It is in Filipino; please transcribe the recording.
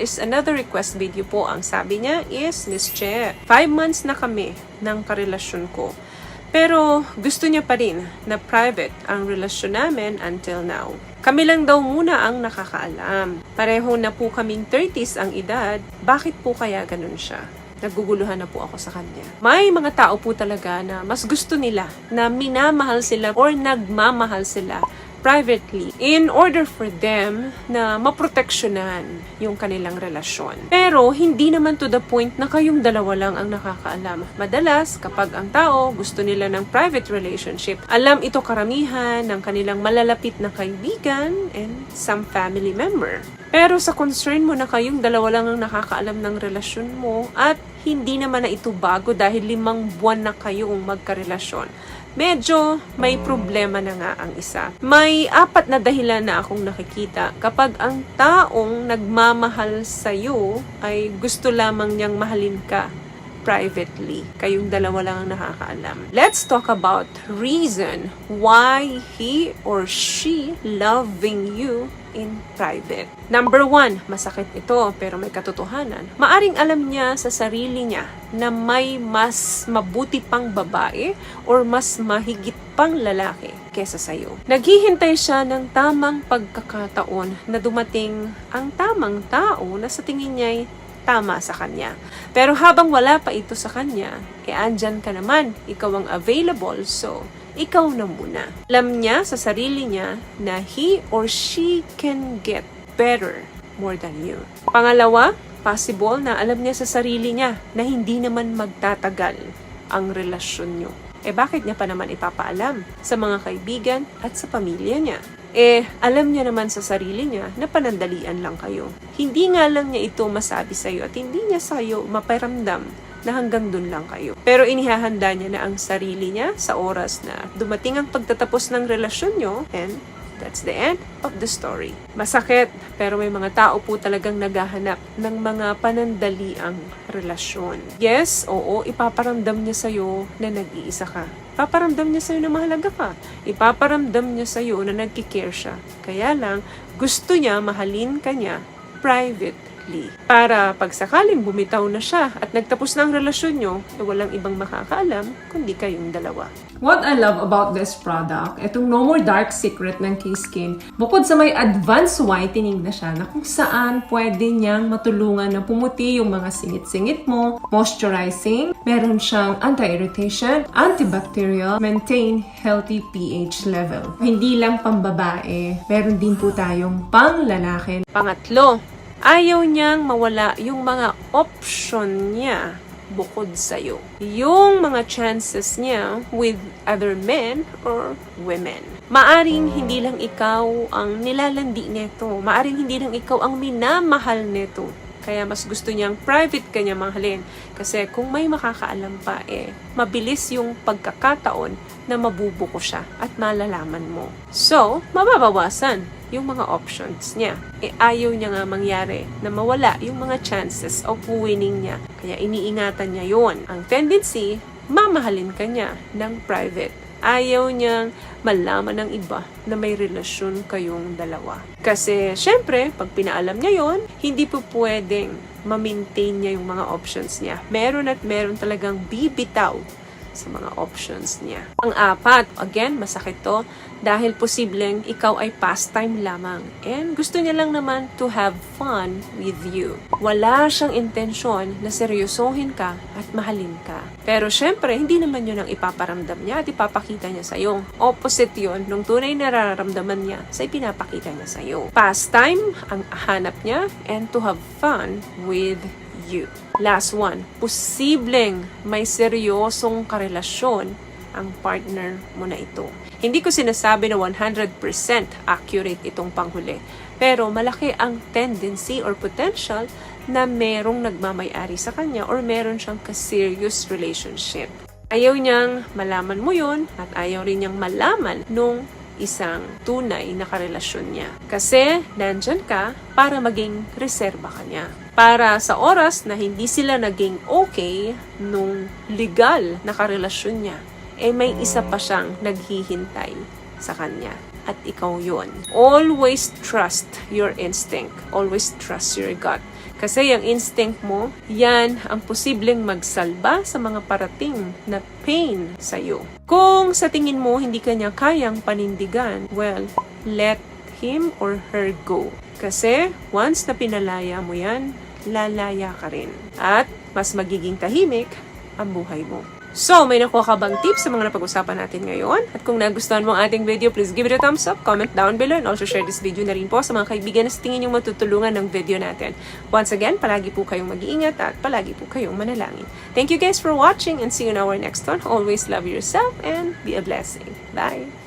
is another request video po. Ang sabi niya is, Miss Che, 5 months na kami ng karelasyon ko. Pero gusto niya pa rin na private ang relasyon namin until now. Kami lang daw muna ang nakakaalam. Pareho na po kaming 30s ang edad. Bakit po kaya ganun siya? Naguguluhan na po ako sa kanya. May mga tao po talaga na mas gusto nila na minamahal sila or nagmamahal sila privately in order for them na maproteksyonan yung kanilang relasyon. Pero hindi naman to the point na kayong dalawa lang ang nakakaalam. Madalas, kapag ang tao gusto nila ng private relationship, alam ito karamihan ng kanilang malalapit na kaibigan and some family member. Pero sa concern mo na kayong dalawa lang ang nakakaalam ng relasyon mo at hindi naman na ito bago dahil 5 buwan na kayong magkarelasyon, medyo may problema na nga ang isa. May 4 na dahilan na akong nakikita kapag ang taong nagmamahal sa'yo ay gusto lamang niyang mahalin ka privately. Kayong dalawa lang ang nakakaalam. Let's talk about reason why he or she loving you in private. Number 1, masakit ito pero may katotohanan. Maaring alam niya sa sarili niya na may mas mabuti pang babae or mas mahigit pang lalaki kesa sa'yo. Naghihintay siya ng tamang pagkakataon na dumating ang tamang tao na sa tingin niya ay tama sa kanya. Pero habang wala pa ito sa kanya, andyan ka naman, ikaw ang available, so ikaw na muna. Alam niya sa sarili niya na he or she can get better more than you. Pangalawa, possible na alam niya sa sarili niya na hindi naman magtatagal ang relasyon niyo. Bakit niya pa naman ipapaalam sa mga kaibigan at sa pamilya niya? Alam niya naman sa sarili niya na panandalian lang kayo. Hindi nga lang niya ito masabi sa'yo at hindi niya sa'yo maparamdam na hanggang dun lang kayo. Pero inihahanda niya na ang sarili niya sa oras na dumating ang pagtatapos ng relasyon niyo, and that's the end of the story. Masakit, pero may mga tao po talagang naghahanap ng mga panandaliang relasyon. Yes, oo, ipaparamdam niya sa'yo na nag-iisa ka. Ipaparamdam niya sa'yo na mahalaga ka. Ipaparamdam niya sa'yo na nagkikare siya. Kaya lang, gusto niya mahalin ka niya privately. Para pag sakaling bumitaw na siya at nagtapos na ang relasyon nyo, walang ibang makakaalam kundi kayong dalawa. What I love about this product, itong No More Dark Secret ng K-Skin, bukod sa may advanced whitening na siya na kung saan pwede niyang matulungan na pumuti yung mga singit-singit mo, moisturizing, meron siyang anti-irritation, antibacterial, maintain healthy pH level. Hindi lang pambabae, meron din po tayong pang-lalaki. Pangatlo, ayaw niyang mawala yung mga option niya bukod sa'yo. Yung mga chances niya with other men or women. Maaring hindi lang ikaw ang nilalandi nito. Maaring hindi lang ikaw ang minamahal nito. Kaya mas gusto niyang private ka niya mahalin. Kasi kung may makakaalam pa, mabilis yung pagkakataon na mabubuko siya at malalaman mo. So, mababawasan yung mga options niya. Ayaw niya nga mangyari na mawala yung mga chances of winning niya. Kaya iniingatan niya yon. Ang tendency, mamahalin ka niya ng private. Ayaw niyang malaman ng iba na may relasyon kayong dalawa. Kasi, syempre, pag pinaalam niya yon, hindi po pwedeng ma-maintain niya yung mga options niya. Meron at meron talagang bibitaw sa mga options niya. Ang 4, again, masakit to, dahil posibleng ikaw ay pastime lamang and gusto niya lang naman to have fun with you. Wala siyang intensyon na seryosohin ka at mahalin ka. Pero syempre, hindi naman yun ang ipaparamdam niya at ipapakita niya sa'yo. Opposite yun nung tunay na nararamdaman niya sa ipinapakita niya sa'yo. Pastime ang hanap niya and to have fun with you. Last one, posibleng may seryosong karelasyon ang partner mo na ito. Hindi ko sinasabi na 100% accurate itong panghuli, pero malaki ang tendency or potential na merong nagmamay-ari sa kanya or meron siyang ka-serious relationship. Ayaw niyang malaman mo yun at ayaw rin niyang malaman nung isang tunay na karelasyon niya. Kasi nandyan ka para maging reserba ka niya. Para sa oras na hindi sila naging okay nung legal na karelasyon niya, may isa pa siyang naghihintay sa kanya. At ikaw yon. Always trust your instinct. Always trust your gut. Kasi yung instinct mo, yan ang posibleng magsalba sa mga parating na pain sa'yo. Kung sa tingin mo hindi ka niya kayang panindigan, well, let him or her go. Kasi once na pinalaya mo yan, lalaya ka rin. At mas magiging tahimik ang buhay mo. So, may nakuha ka bang tips sa mga napag-usapan natin ngayon? At kung nagustuhan mo ang ating video, please give it a thumbs up, comment down below, and also share this video na rin po sa mga kaibigan na sa tingin yung matutulungan ng video natin. Once again, palagi po kayong mag-iingat at palagi po kayong manalangin. Thank you guys for watching and see you in our next one. Always love yourself and be a blessing. Bye!